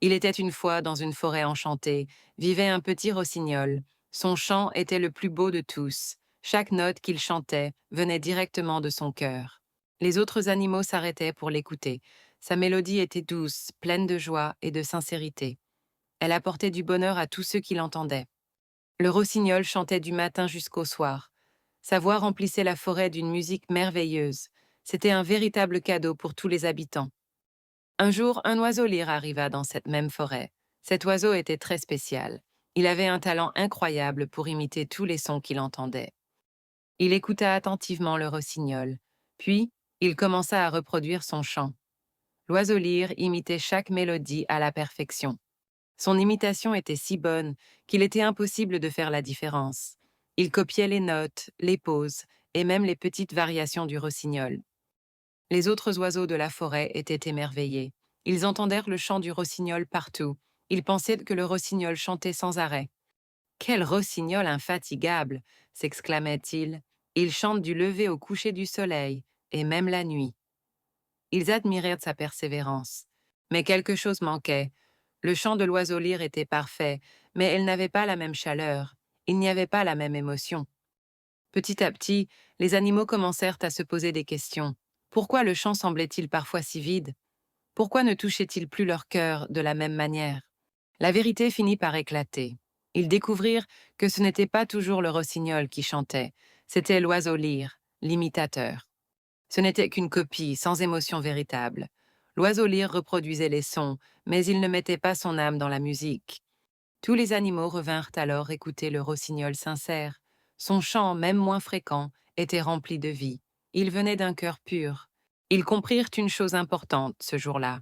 Il était une fois dans une forêt enchantée, vivait un petit rossignol. Son chant était le plus beau de tous. Chaque note qu'il chantait venait directement de son cœur. Les autres animaux s'arrêtaient pour l'écouter. Sa mélodie était douce, pleine de joie et de sincérité. Elle apportait du bonheur à tous ceux qui l'entendaient. Le rossignol chantait du matin jusqu'au soir. Sa voix remplissait la forêt d'une musique merveilleuse. C'était un véritable cadeau pour tous les habitants. Un jour, un oiseau lyre arriva dans cette même forêt. Cet oiseau était très spécial. Il avait un talent incroyable pour imiter tous les sons qu'il entendait. Il écouta attentivement le rossignol. Puis, il commença à reproduire son chant. L'oiseau lyre imitait chaque mélodie à la perfection. Son imitation était si bonne qu'il était impossible de faire la différence. Il copiait les notes, les pauses et même les petites variations du rossignol. Les autres oiseaux de la forêt étaient émerveillés. Ils entendèrent le chant du rossignol partout. Ils pensaient que le rossignol chantait sans arrêt. Quel rossignol infatigable! S'exclamaient-ils. Il chante du lever au coucher du soleil, et même la nuit. Ils admirèrent sa persévérance. Mais quelque chose manquait. Le chant de l'oiseau lyre était parfait, mais elle n'avait pas la même chaleur. Il n'y avait pas la même émotion. Petit à petit, les animaux commencèrent à se poser des questions. Pourquoi le chant semblait-il parfois si vide? Pourquoi ne touchait-il plus leur cœur de la même manière? La vérité finit par éclater. Ils découvrirent que ce n'était pas toujours le rossignol qui chantait, c'était l'oiseau lyre, l'imitateur. Ce n'était qu'une copie, sans émotion véritable. L'oiseau lyre reproduisait les sons, mais il ne mettait pas son âme dans la musique. Tous les animaux revinrent alors écouter le rossignol sincère. Son chant, même moins fréquent, était rempli de vie. Il venait d'un cœur pur. Ils comprirent une chose importante ce jour-là.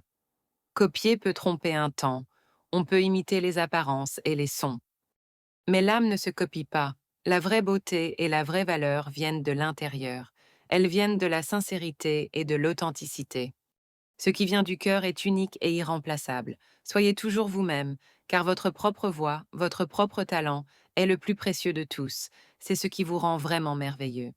Copier peut tromper un temps. On peut imiter les apparences et les sons. Mais l'âme ne se copie pas. La vraie beauté et la vraie valeur viennent de l'intérieur. Elles viennent de la sincérité et de l'authenticité. Ce qui vient du cœur est unique et irremplaçable. Soyez toujours vous-même, car votre propre voix, votre propre talent est le plus précieux de tous. C'est ce qui vous rend vraiment merveilleux.